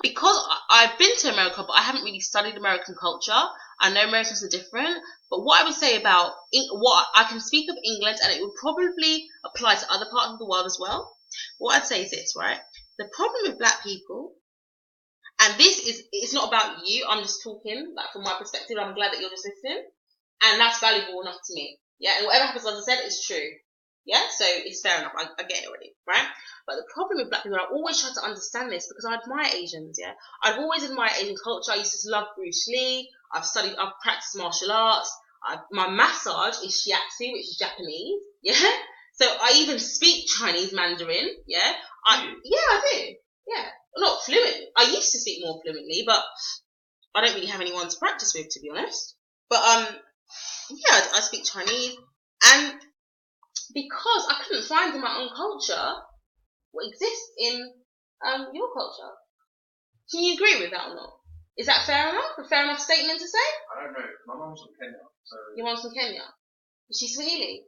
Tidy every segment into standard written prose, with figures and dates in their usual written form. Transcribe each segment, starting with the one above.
because I've been to America, but I haven't really studied American culture. I know Americans are different, but what I would say about what I can speak of England, and it would probably apply to other parts of the world as well. What I'd say is this, right? The problem with black people, and it's not about you. I'm just talking like from my perspective. I'm glad that you're just listening, and that's valuable enough to me. Yeah, and whatever happens, as I said, is true. Yeah, so it's fair enough. I get it already, right? But the problem with black people, I always try to understand this because I admire Asians, yeah? I've always admired Asian culture. I used to love Bruce Lee. I've practiced martial arts. My massage is shiatsu, which is Japanese, yeah? So I even speak Chinese Mandarin, yeah? I do, yeah. Not fluent. I used to speak more fluently, but I don't really have anyone to practice with, to be honest. But, yeah, I speak Chinese, and because I couldn't find in my own culture what exists in your culture. Can you agree with that or not? Is that fair enough? A fair enough statement to say? I don't know. My mum's from Kenya, so. Your mum's from Kenya? Is she Swahili?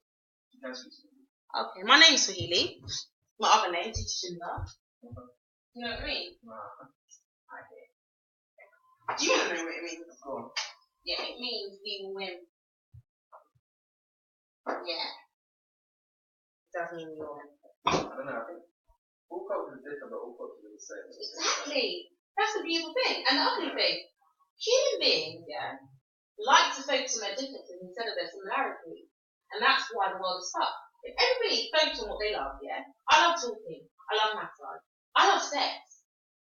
She can speak Swahili. Okay, my name's Swahili. My other name, Titi Shinda. You know what I mean? Do you want to know what it means? Go on. Yeah, it means we will win. Yeah. It does mean we will win. I don't know, I think all cultures are different, but all cultures are the same. Exactly. That's the beautiful thing. And the ugly thing. Human beings, yeah, like to focus on their differences instead of their similarities. And that's why the world is stuck. If everybody focused on what they love, yeah, I love talking, I love massage, I love sex,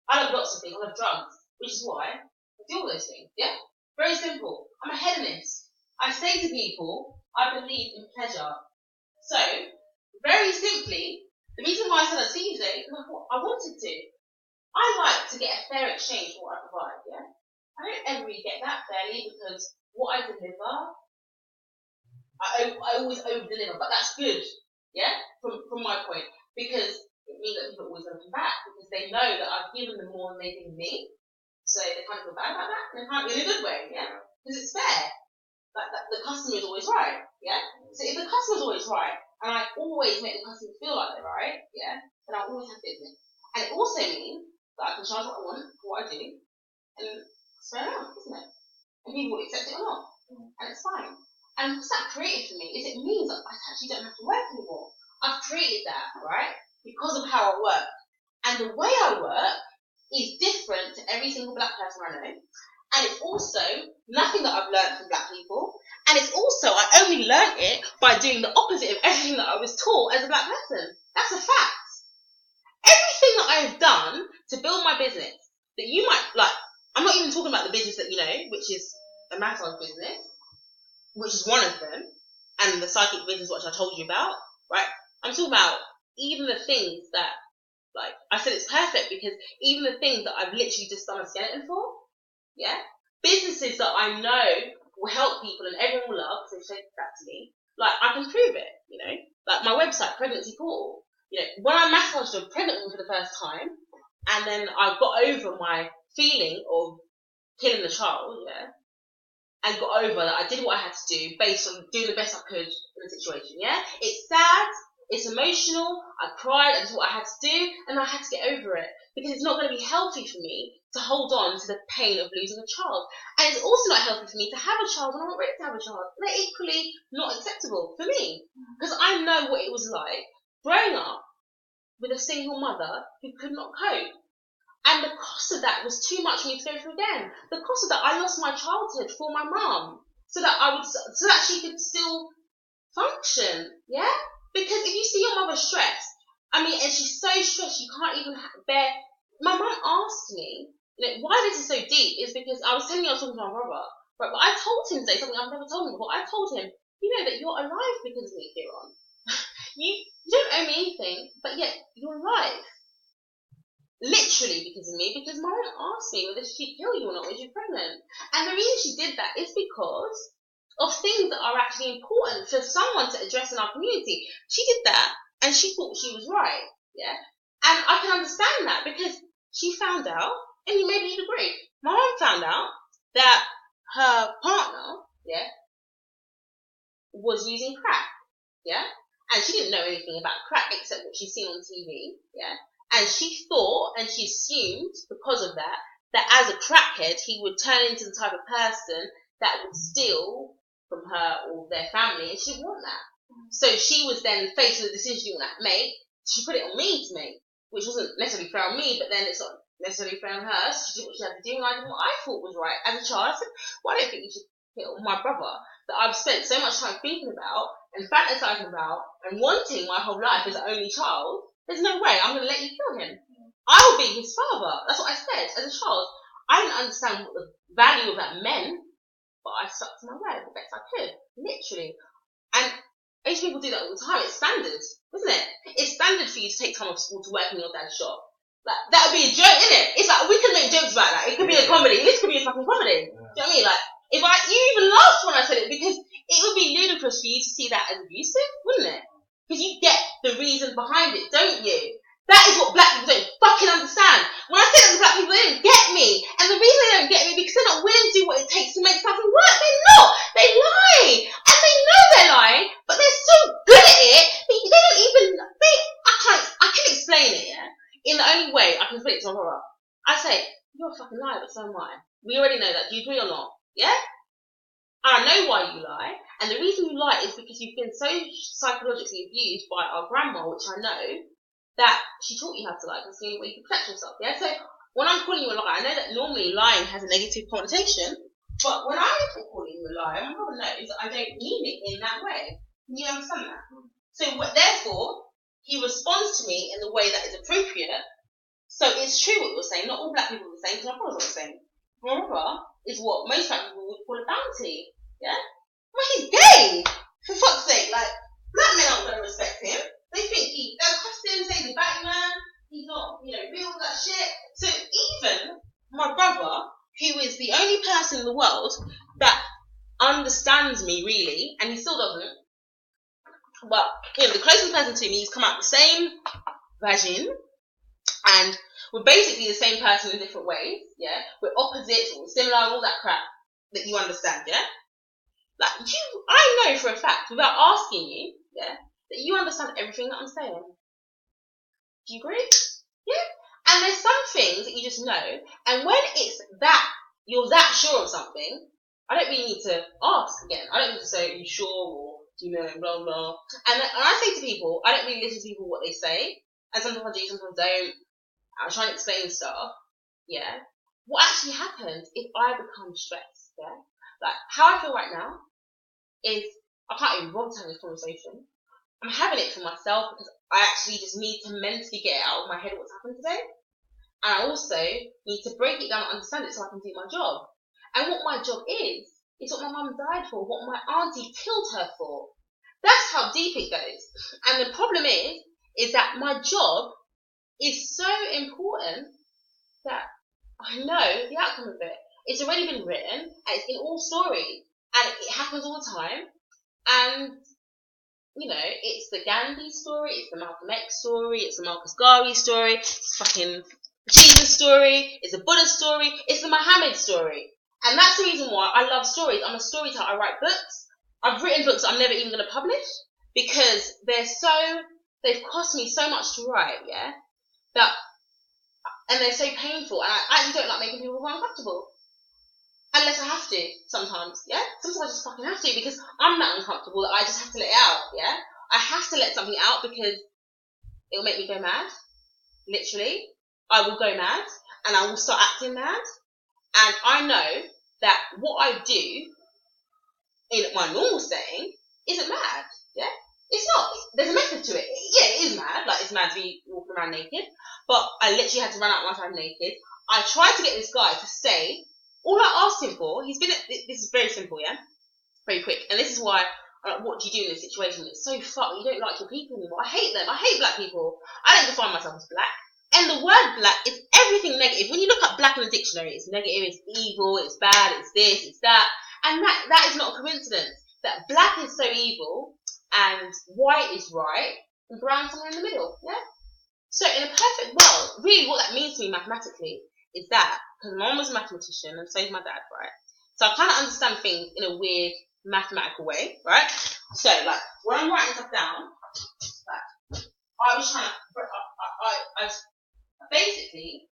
I love lots of things, I love drugs, which is why I do all those things, yeah? Very simple. I'm a hedonist. I say to people, I believe in pleasure. So, very simply, the reason why I said I'd see you today is because I wanted to. I like to get a fair exchange for what I provide, yeah? I don't ever really get that fairly because what I deliver, I always over-deliver, but that's good, yeah? From my point, because it means that people are always going to come back because they know that I've given them more than they give me, so they kind of feel bad about that, and they can't in a good way, yeah? Because it's fair. Like the customer is always right, yeah? So if the customer's always right, and I always make the customer feel like they're right, yeah, then I always have business. And it also means that I can charge what I want for what I do, and it's fair enough, isn't it? And people will accept it or not, and it's fine. And what's that created for me is it means that I actually don't have to work anymore. I've created that, right, because of how I work. And the way I work is different to every single black person I know. And it's also nothing that I've learned from black people. And it's also, I only learned it by doing the opposite of everything that I was taught as a black person. That's a fact. Everything that I have done to build my business, that you might, like, I'm not even talking about the business that you know, which is a massage business, which is one of them, and the psychic business, which I told you about, right? I'm talking about even the things that, like, I said it's perfect because even the things that I've literally just done a skeleton for, yeah? Businesses that I know will help people and everyone will love because they say that to me. Like, I can prove it, you know? Like, my website, Pregnancy Portal. You know, when I massaged a pregnant woman for the first time, and then I got over my feeling of killing the child, yeah? And got over that I did what I had to do based on doing the best I could in the situation, yeah? It's sad, it's emotional, I cried, I did what I had to do, and I had to get over it. Because it's not going to be healthy for me to hold on to the pain of losing a child. And it's also not healthy for me to have a child when I'm not ready to have a child. They're equally not acceptable for me. Because I know what it was like growing up with a single mother who could not cope. And the cost of that was too much for me to go through again. The cost of that, I lost my childhood for my mum. So that she could still function. Yeah? Because if you see your mother stressed, I mean, and she's so stressed, she can't even bear. My mum asked me, you know, why this is so deep is because I was telling you I was talking to my brother, right? But I told him today something I've never told him before. I told him, you know that you're alive because of me, Kieran. you don't owe me anything, but yet you're alive. Literally because of me, because my mum asked me whether she'd kill you or not when you're pregnant. And the reason she did that is because of things that are actually important for someone to address in our community. She did that, and she thought she was right, yeah? And I can understand that, because she found out, and maybe you'd agree, my mum found out that her partner, yeah, was using crack, yeah? And she didn't know anything about crack except what she'd seen on TV, yeah? And she thought, and she assumed, because of that as a crackhead, he would turn into the type of person that would steal from her or their family, and she didn't want that. So she was then faced with the decision she wanted to make. She put it on me to make, which wasn't necessarily fair on me, but then it's not necessarily fair on her. So she did what she had to do, and I did what I thought was right. As a child, I said, well, I don't think you should kill my brother that I've spent so much time thinking about and fantasizing about and wanting my whole life as an only child. There's no way I'm going to let you kill him. I will be his father. That's what I said as a child. I didn't understand what the value of that meant, but I stuck to my word the best I could, literally. And Asian people do that all the time. It's standard, isn't it? It's standard for you to take time off school to work in your dad's shop. Like, that would be a joke, isn't it? It's like, we can make jokes about that. It could be a comedy. This could be a fucking comedy. Do you know what I mean? Like, you even laughed when I said it, because it would be ludicrous for you to see that as abusive, wouldn't it? Because you get the reason behind it, don't you? That is what black people don't fucking understand. When I say that to black people, they don't get me. And the reason they don't get me, because they're not willing to do what it takes to make something work. They're not. They lie. And they know they're lying, but they're so good at it, they don't even, I can explain it, yeah? In the only way I can explain it to my brother. I say, you're a fucking liar, but so am I. We already know that. Do you agree or not? Yeah? I know why you lie. And the reason you lie is because you've been so psychologically abused by our grandma, which I know, that she taught you how to lie, because it's the only way you can protect yourself, yeah? So, when I'm calling you a liar, I know that normally lying has a negative connotation, but when I'm calling you a liar, my brother knows that I don't mean it in that way. Can you understand that? So, therefore, he responds to me in the way that is appropriate. So, it's true what you're saying. Not all black people are the same, because my brother's not the same. My brother is what most black people would call a bounty, yeah? Well, he's gay! For fuck's sake, like, black men aren't going to respect him. They think they'll cuss him, say he's a Batman, he's not, real, that shit. So even my brother, who is the only person in the world that understands me really, and he still doesn't, but, the closest person to me, he's come out the same vagin, and we're basically the same person in different ways, yeah? We're opposites, we're similar, all that crap that you understand, yeah? Like, I know for a fact, without asking you, yeah, that you understand everything that I'm saying. Do you agree? Yeah? And there's some things that you just know, and when it's that, you're that sure of something, I don't really need to ask again. I don't need to say, are you sure, or do you know, blah, blah. And I say to people, I don't really listen to people what they say, and sometimes I do, sometimes I don't. I try and explain stuff, yeah? What actually happens if I become stressed, yeah? Like, how I feel right now is, I can't even bother to have this conversation. I'm having it for myself because I actually just need to mentally get it out of my head what's happened today. And I also need to break it down and understand it so I can do my job. And what my job is what my mum died for, what my auntie killed her for. That's how deep it goes. And the problem is that my job is so important that I know the outcome of it. It's already been written, and it's in all stories, and it happens all the time. And it's the Gandhi story, it's the Malcolm X story, it's the Marcus Garvey story, it's fucking Jesus story, it's the Buddha story, it's the Muhammad story. And that's the reason why I love stories. I'm a storyteller. I write books. I've written books I'm never even going to publish because they've cost me so much to write, yeah? And they're so painful, and I actually don't like making people feel uncomfortable. Unless I have to, sometimes, yeah? Sometimes I just fucking have to, because I'm that uncomfortable that I just have to let it out, yeah? I have to let something out because it'll make me go mad. Literally. I will go mad, and I will start acting mad. And I know that what I do in my normal setting isn't mad, yeah? It's not. There's a method to it. Yeah, it is mad. Like, it's mad to be walking around naked. But I literally had to run out my time naked. I tried to get this guy to say, all I asked him for, this is very simple, yeah? Very quick. And this is why, what do you do in this situation? It's so fucked. You don't like your people anymore. I hate them. I hate black people. I don't define myself as black. And the word black is everything negative. When you look up black in the dictionary, it's negative, it's evil, it's bad, it's this, it's that. And that is not a coincidence. That black is so evil, and white is right, and brown somewhere in the middle, yeah? So in a perfect world, really what that means to me mathematically is that, because my mum was a mathematician, and so is my dad, right? So I kind of understand things in a weird mathematical way, right? So, like, when I'm writing stuff down, like, I was trying to, basically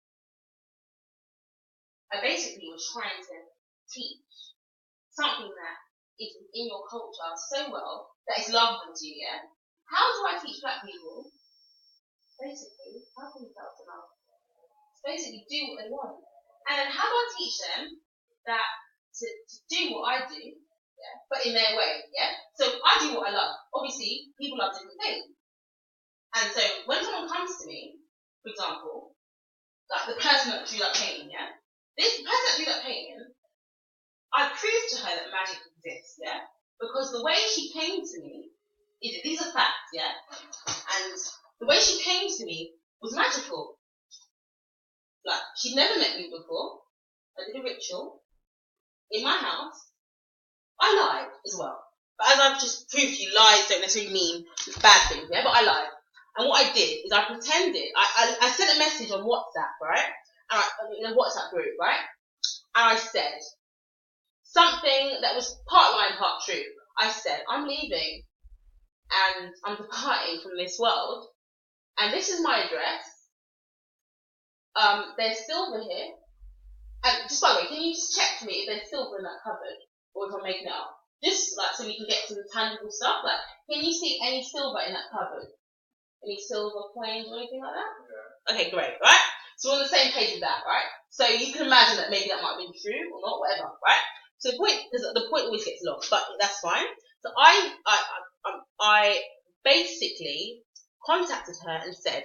was trying to teach something that is in your culture so well that it's loved to you, yeah? How do I teach black people? Basically, help themselves to love. Basically, do what they want. And then how do I teach them that to do what I do, yeah, but in their way, yeah? So I do what I love. Obviously, people love different things. And so when someone comes to me, for example, like the person that drew that painting, yeah? This person that drew that painting, I proved to her that magic exists, yeah? Because the way she came to me, these are facts, yeah? And the way she came to me was magical. Like, she'd never met me before. I did a ritual in my house. I lied as well. But as I've just proved to you, lies don't necessarily mean bad things, yeah? But I lied. And what I did is I pretended, I sent a message on WhatsApp, right? In a WhatsApp group, right? And I said something that was part lie and part true. I said, I'm leaving and I'm departing from this world. And this is my address. There's silver here. And just by the way, can you just check for me if there's silver in that cupboard? Or if I'm making it up? Just like so we can get to the tangible stuff. Like, can you see any silver in that cupboard? Any silver coins or anything like that? Yeah. Okay, great, right? So we're on the same page with that, right? So you can imagine that maybe that might have been true or not, whatever, right? So the point always gets lost, but that's fine. So I basically contacted her and said,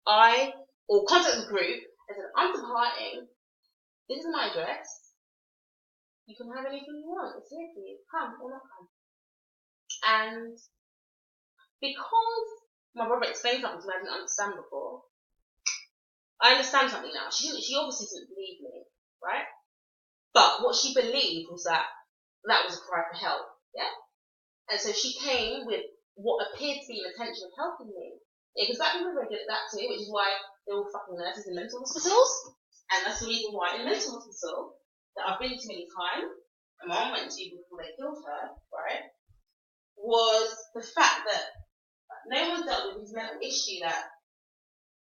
contacted the group and said, I'm departing. This is my address. You can have anything you want. It's here for you. Come or not come. And because my brother explained something to me I didn't understand before, I understand something now. She obviously didn't believe me, right? But what she believed was that was a cry for help, yeah? And so she came with what appeared to be an intention of helping me. Yeah, because black people are very good at that to me, which is why they're all fucking nurses in mental hospitals. And that's the reason why in a mental hospital that I've been to many times, and my mum went to before they killed her, right, was the fact that no one dealt with this mental issue that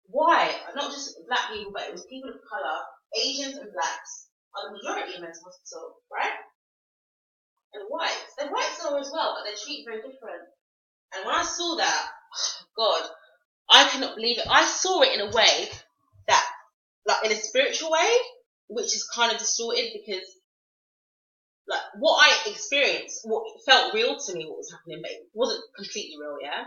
why, not just black people, but it was people of colour, Asians and blacks, are the majority in mental hospital, right? And whites. They're whites are as well, but they're treated very different. And when I saw that, oh God, I could not believe it. I saw it in a way that, like in a spiritual way, which is kind of distorted because, like, what I experienced, what felt real to me, what was happening, but it wasn't completely real, yeah?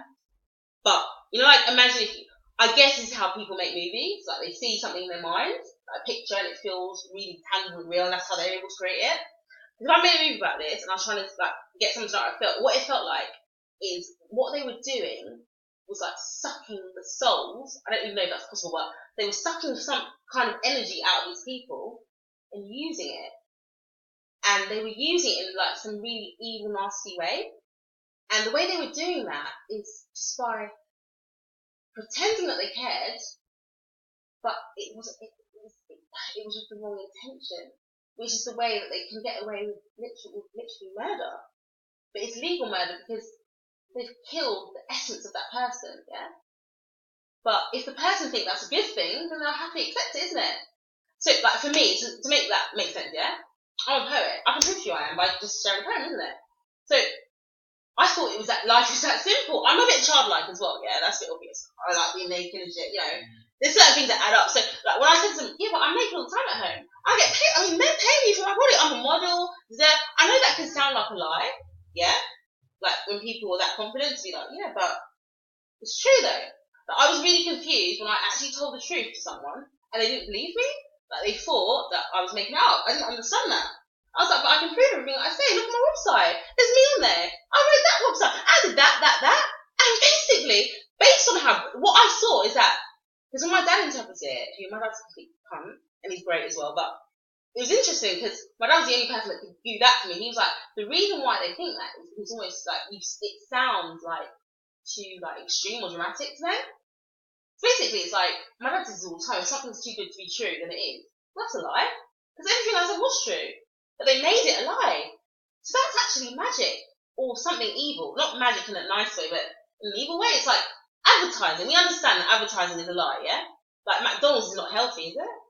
But, you know, like, imagine if I guess this is how people make movies. Like, they see something in their mind, like a picture, and it feels really tangible and real, and that's how they're able to create it. If I made a movie about this, and I was trying to, like, get something that I felt, what it felt like is what they were doing was, like, sucking the souls. I don't even know if that's possible, but they were sucking some kind of energy out of these people and using it. And they were using it in, like, some really evil, nasty way. And the way they were doing that is just by pretending that they cared, but it was with the wrong intention, which is the way that they can get away with literally murder. But it's legal murder because they've killed the essence of that person, yeah? But if the person thinks that's a good thing, then they'll happily accept it, isn't it? So, like, for me, to make that make sense, yeah? I'm a poet. I can prove to you I am by just sharing a poem, isn't it? So, I thought it was that life is that simple. I'm a bit childlike as well, yeah, that's a bit obvious. I like being naked and shit, you know. There's certain things that add up. So, like, when I said to them, yeah, but I'm naked all the time at home. I get paid, I mean, men pay me for my body. I'm a model. I know that can sound like a lie, yeah? Like, when people are that confident to be like, yeah, but it's true though. Like, I was really confused when I actually told the truth to someone and they didn't believe me. Like, they thought that I was making it up. I didn't understand that. I was like, but I can prove everything I say. Look at my website. There's me on there. I wrote that website. I did that. And basically, based on what I saw is that, because when my dad interprets it, my dad's a complete cunt, and he's great as well, but it was interesting because my dad was the only person that could do that for me. He was like, the reason why they think that is because almost like, it sounds like too like extreme or dramatic to them. Basically, it's like, my dad says all the time, if something's too good to be true, then it is. Well, that's a lie. Because everything I said was true. But they made it a lie. So that's actually magic. Or something evil. Not magic in a nice way, but in an evil way. It's like advertising. We understand that advertising is a lie, yeah? Like McDonald's is not healthy, is it?